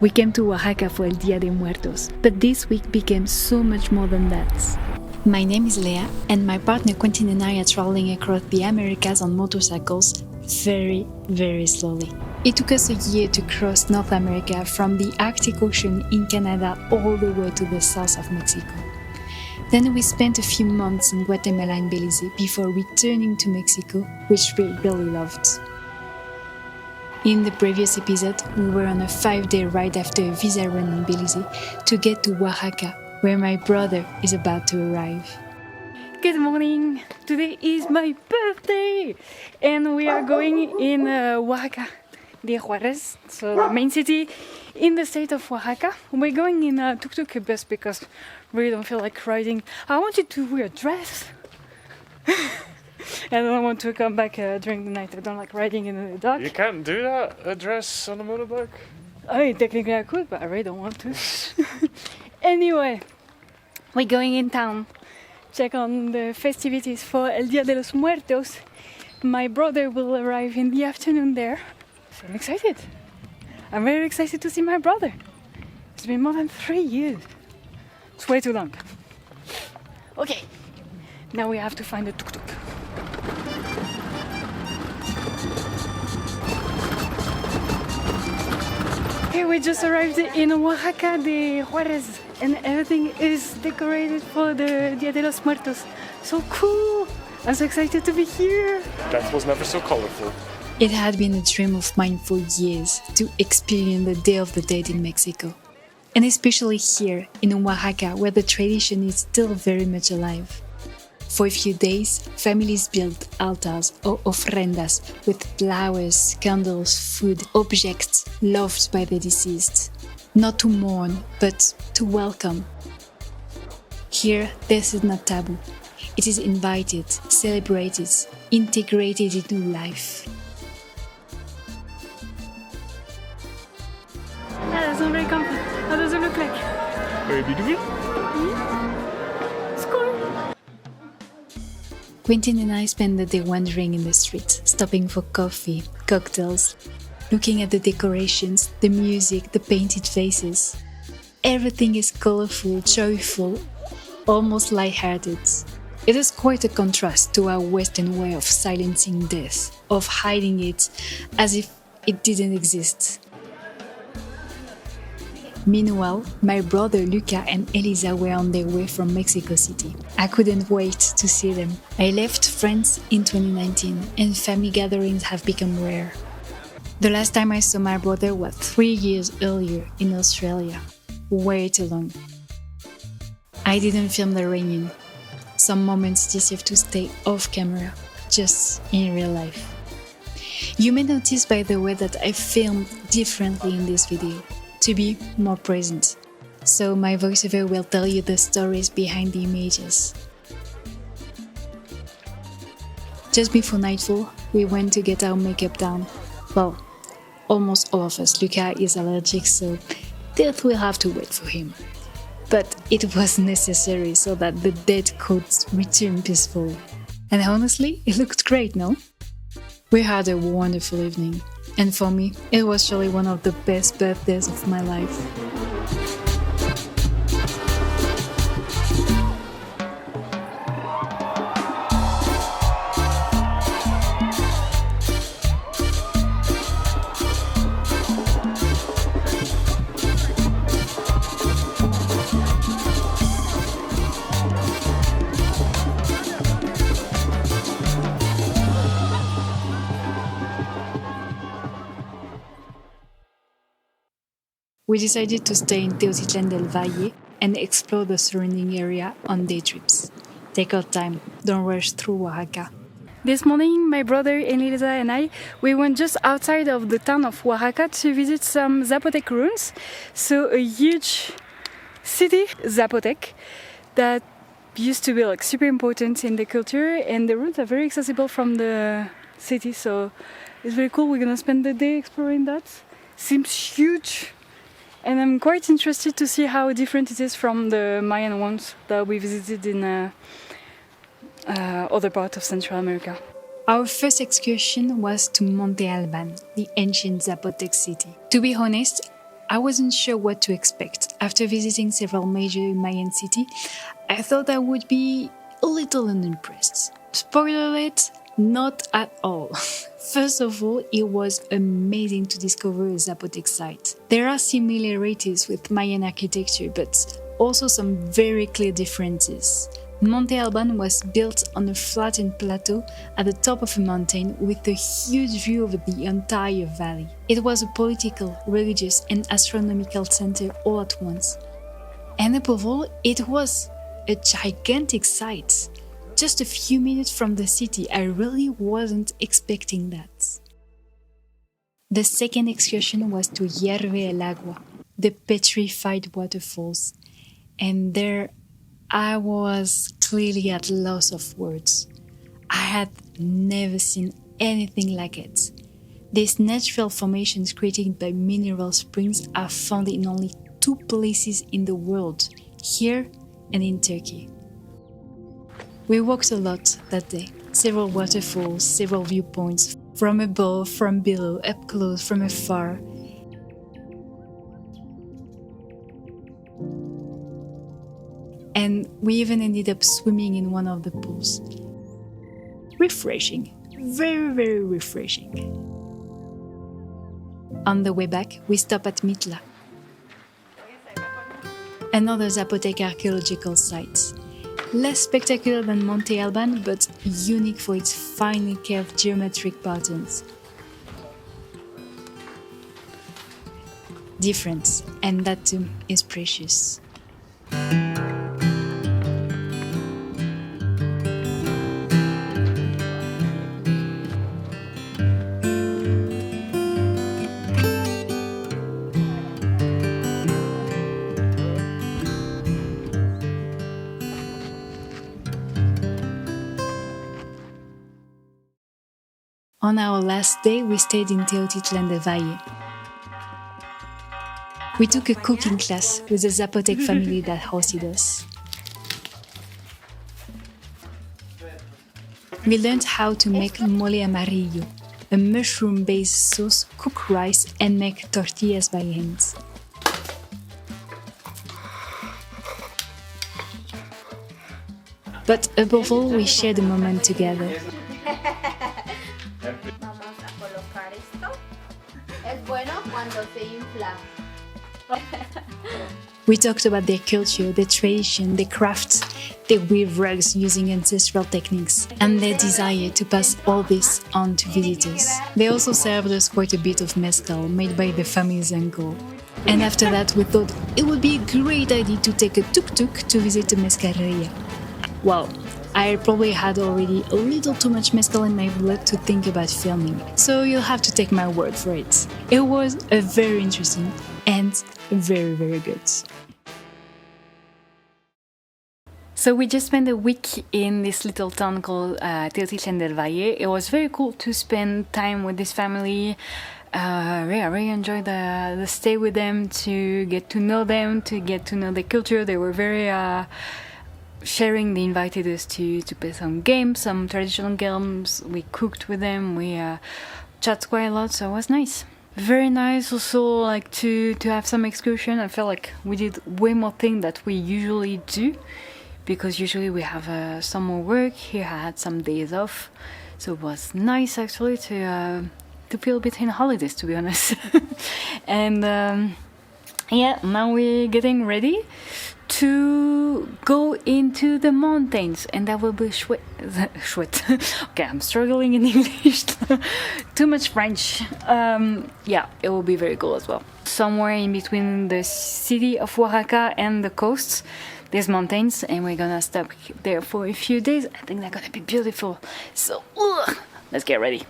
We came to Oaxaca for el Día de Muertos, but this week became so much more than that. My name is Leah, and my partner Quentin and I are traveling across the Americas on motorcycles very, very slowly. It took us a year to cross North America from the Arctic Ocean in Canada all the way to the south of Mexico. Then we spent a few months in Guatemala and Belize before returning to Mexico, which we really loved. In the previous episode, we were on a 5-day ride after a visa run in Belize to get to Oaxaca, where my brother is about to arrive. Good morning! Today is my birthday! And we are going in Oaxaca de Juarez, so the main city in the state of Oaxaca. We're going in a tuk-tuk bus because we really don't feel like riding. I wanted to wear a dress. I don't want to come back during the night. I don't like riding in the dark. You can't do that, a dress on a motorbike? I mean, technically I could, but I really don't want to. Anyway, we're going in town. Check on the festivities for El Día de los Muertos. My brother will arrive in the afternoon there. So I'm excited. I'm very excited to see my brother. It's been more than 3 years. It's way too long. Okay, now we have to find a tuk-tuk. Okay, we just arrived in Oaxaca de Juarez and everything is decorated for the Día de los Muertos. So cool! I'm so excited to be here! Death was never so colorful. It had been a dream of mine for years to experience the Day of the Dead in Mexico. And especially here in Oaxaca, where the tradition is still very much alive. For a few days, families built altars or ofrendas with flowers, candles, food, objects loved by the deceased. Not to mourn, but to welcome. Here, this is not taboo. It is invited, celebrated, integrated into life. That's not very comfy. How does it look like? Very beautiful. It's cool. Quentin and I spent the day wandering in the streets, stopping for coffee, cocktails, looking at the decorations, the music, the painted faces. Everything is colorful, joyful, almost lighthearted. It is quite a contrast to our Western way of silencing death, of hiding it as if it didn't exist. Meanwhile, my brother Luca and Elisa were on their way from Mexico City. I couldn't wait to see them. I left France in 2019 and family gatherings have become rare. The last time I saw my brother was 3 years earlier in Australia. Way too long. I didn't film the reunion. Some moments deserve to stay off camera, just in real life. You may notice by the way that I filmed differently in this video, to be more present. So my voiceover will tell you the stories behind the images. Just before nightfall, we went to get our makeup done. Well, almost all of us. Luca is allergic, so death will have to wait for him. But it was necessary so that the dead could return peacefully. And honestly, it looked great, no? We had a wonderful evening. And for me, it was surely one of the best birthdays of my life. We decided to stay in Teotitlán del Valle and explore the surrounding area on day trips. Take our time, don't rush through Oaxaca. This morning, my brother Elisa and I, we went just outside of the town of Oaxaca to visit some Zapotec ruins. So a huge city, Zapotec, that used to be like super important in the culture, and the ruins are very accessible from the city. So it's very cool. We're gonna spend the day exploring that. Seems huge. And I'm quite interested to see how different it is from the Mayan ones that we visited in other parts of Central America. Our first excursion was to Monte Alban, the ancient Zapotec city. To be honest, I wasn't sure what to expect. After visiting several major Mayan cities, I thought I would be a little unimpressed. Spoiler alert, not at all. First of all, it was amazing to discover a Zapotec site. There are similarities with Mayan architecture, but also some very clear differences. Monte Alban was built on a flattened plateau at the top of a mountain with a huge view over the entire valley. It was a political, religious, and astronomical center all at once. And above all, it was a gigantic site. Just a few minutes from the city, I really wasn't expecting that. The second excursion was to Hierve el Agua, the petrified waterfalls. And there I was clearly at loss of words. I had never seen anything like it. These natural formations created by mineral springs are found in only 2 places in the world, here and in Turkey. We walked a lot that day. Several waterfalls, several viewpoints, from above, from below, up close, from afar. And we even ended up swimming in one of the pools. Refreshing. Very, very refreshing. On the way back, we stopped at Mitla, another Zapotec archeological site. Less spectacular than Monte Alban, but unique for its finely carved geometric patterns. Different, and that too is precious. On our last day, we stayed in Teotitlán del Valle. We took a cooking class with the Zapotec family that hosted us. We learned how to make mole amarillo, a mushroom-based sauce, cook rice, and make tortillas by hand. But above all, we shared a moment together. We talked about their culture, their tradition, their crafts. They weave rugs using ancestral techniques, and their desire to pass all this on to visitors. They also served us quite a bit of mezcal made by the family's uncle. And after that, we thought it would be a great idea to take a tuk-tuk to visit a mezcaleria. Well, I probably had already a little too much mezcal in my blood to think about filming, so you'll have to take my word for it. It was a very interesting and very, very good. So we just spent a week in this little town called Teotitlán del Valle. It was very cool to spend time with this family. I really enjoyed the stay with them, to get to know them, to get to know their culture. They were very sharing. They invited us to play some games, some traditional games. We cooked with them. We chat quite a lot, so it was nice. Very nice also, like to have some excursion. I felt like we did way more things that we usually do, because usually we have some more work. Here I had some days off, so it was nice actually to feel a bit in holidays, to be honest. And yeah, now we're getting ready to go into the mountains, and that will be Schwet. Okay, I'm struggling in English. Too much French. Yeah, it will be very cool as well. Somewhere in between the city of Oaxaca and the coast, there's mountains, and we're gonna stop there for a few days. I think they're gonna be beautiful. So, let's get ready.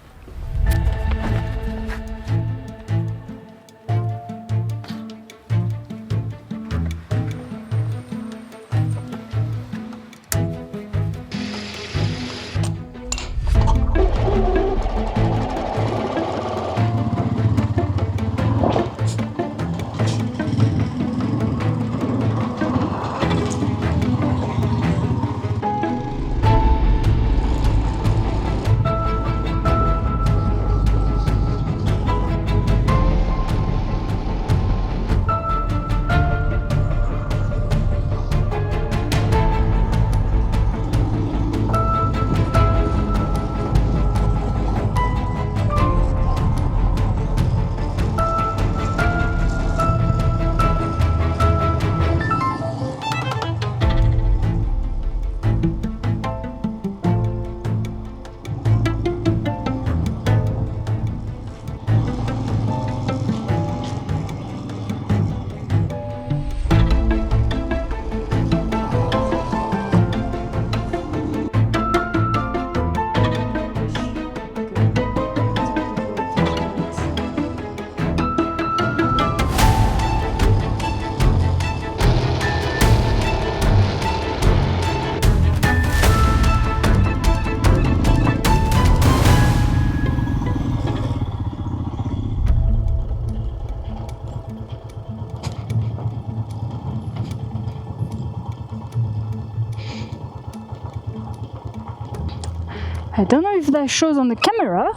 I don't know if that shows on the camera,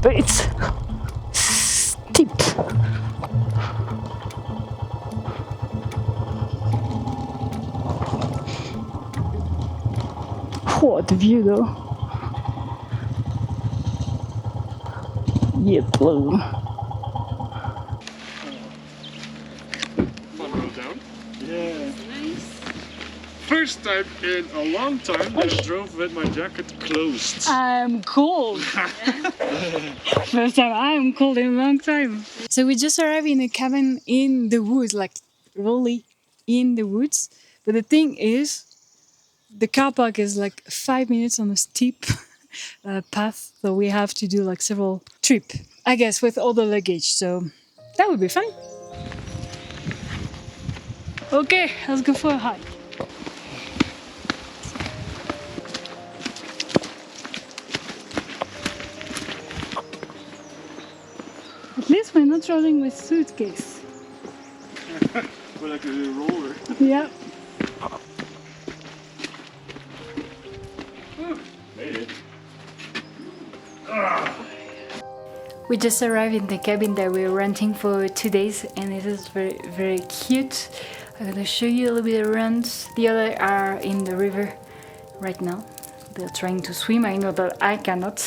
but it's steep. What view though. Yep. Fun road down. Yeah. First time in a long time that I drove with my jacket closed. I'm cold. First time I'm cold in a long time. So we just arrived in a cabin in the woods, like really in the woods. But the thing is, the car park is like 5 minutes on a steep path, so we have to do like several trips, I guess, with all the luggage. So that would be fun. Okay, let's go for a hike. At least we're not traveling with suitcase. We're like a roller. Yeah. Made it. We just arrived in the cabin that we're renting for 2 days, and it is very, very cute. I'm gonna show you a little bit around. The others are in the river right now. They're trying to swim. I know that I cannot.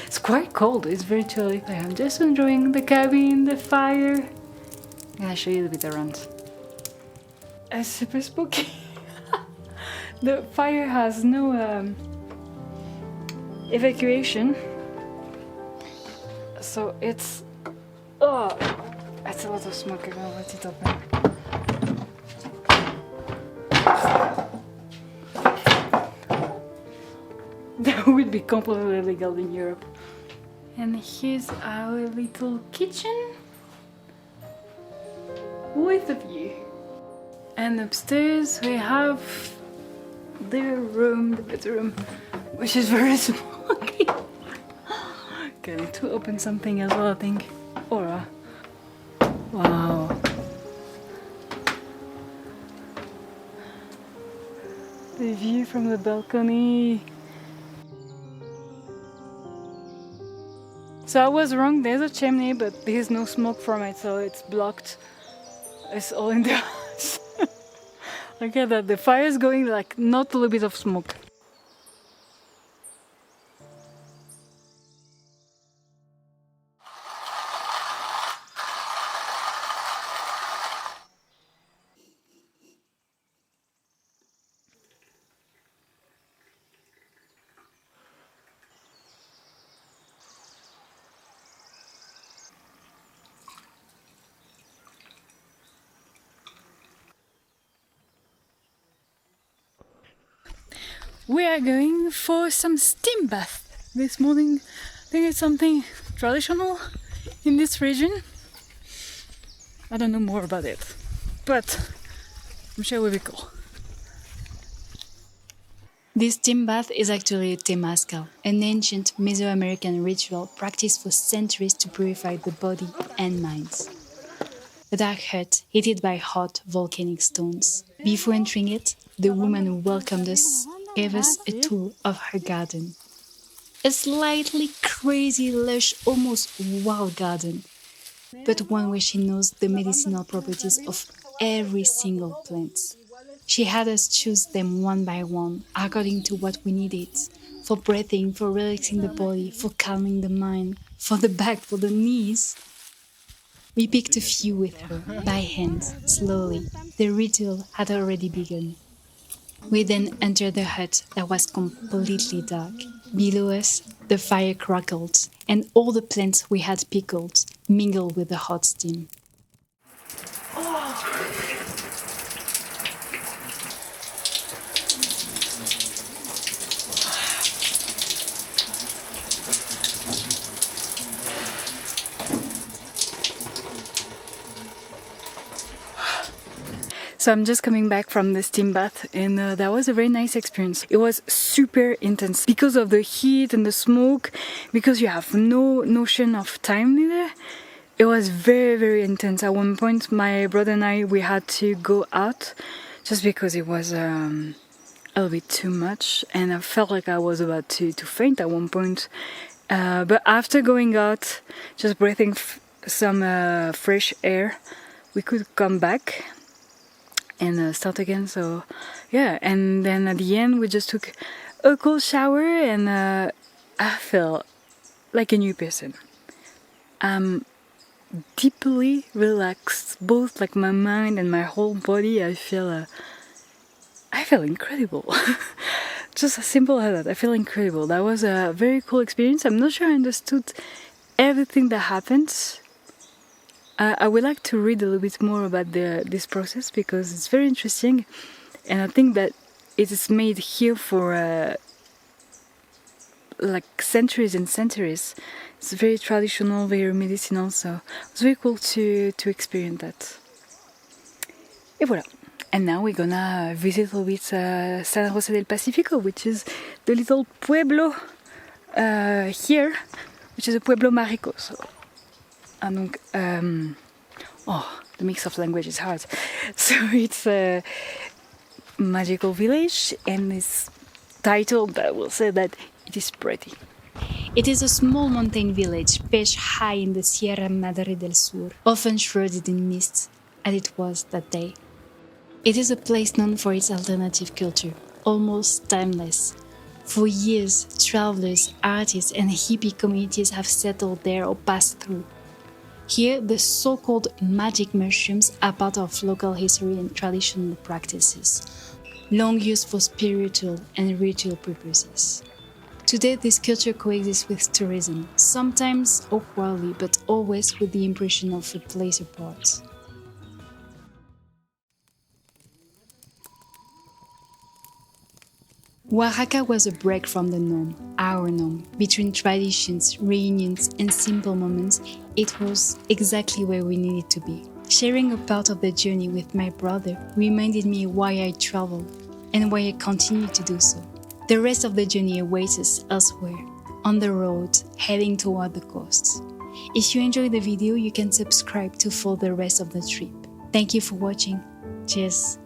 It's quite cold. It's very chilly. I'm just enjoying the cabin, the fire. I'm gonna show you a bit around. It's super spooky. The fire has no evacuation, so it's a lot of smoke. I'm gonna let it open. That would be completely illegal in Europe. And here's our little kitchen with a view. And upstairs we have the bedroom, which is very smoky. Going to open something as well, I think. Aura. Wow. The view from the balcony. So I was wrong, there's a chimney, but there's no smoke from it, so it's blocked. It's all in the house. Look at that, the fire is going like not a little bit of smoke. We are going for some steam bath this morning. I think it's something traditional in this region. I don't know more about it, but I'm sure it will be cool. This steam bath is actually a Temazcal, an ancient Mesoamerican ritual practiced for centuries to purify the body and mind. A dark hut heated by hot volcanic stones. Before entering it, the woman who welcomed us gave us a tour of her garden. A slightly crazy, lush, almost wild garden, but one where she knows the medicinal properties of every single plant. She had us choose them one by one, according to what we needed. For breathing, for relaxing the body, for calming the mind, for the back, for the knees. We picked a few with her, by hand, slowly. The ritual had already begun. We then entered the hut that was completely dark. Below us, the fire crackled, and all the plants we had pickled mingled with the hot steam. So I'm just coming back from the steam bath, and that was a very nice experience. It was super intense because of the heat and the smoke, because you have no notion of time neither. It was very, very intense. At one point, my brother and I, we had to go out just because it was a little bit too much, and I felt like I was about to faint at one point. But after going out, just breathing some fresh air, we could come back and start again. So yeah, and then at the end we just took a cold shower, and I felt like a new person. Deeply relaxed, both like my mind and my whole body. I feel incredible. Just as simple as that. I feel incredible. That was a very cool experience. I'm not sure I understood everything that happened. I would like to read a little bit more about this process, because it's very interesting, and I think that it is made here for like centuries and centuries. It's very traditional, very medicinal, so it was very cool to experience that. Et voilà. And now we're gonna visit a little bit San José del Pacífico, which is the little pueblo here, which is a pueblo mágico. So, and the mix of language is hard. So it's a magical village, and it's titled, I will say that it is pretty. It is a small mountain village perched high in the Sierra Madre del Sur, often shrouded in mist, as it was that day. It is a place known for its alternative culture, almost timeless. For years, travelers, artists, and hippie communities have settled there or passed through. Here, the so-called magic mushrooms are part of local history and traditional practices, long used for spiritual and ritual purposes. Today, this culture coexists with tourism, sometimes awkwardly, but always with the impression of a place apart. Oaxaca was a break from the norm, our norm. Between traditions, reunions, and simple moments, it was exactly where we needed to be. Sharing a part of the journey with my brother reminded me why I travel and why I continue to do so. The rest of the journey awaits us elsewhere, on the road, heading toward the coast. If you enjoyed the video, you can subscribe to follow the rest of the trip. Thank you for watching. Cheers!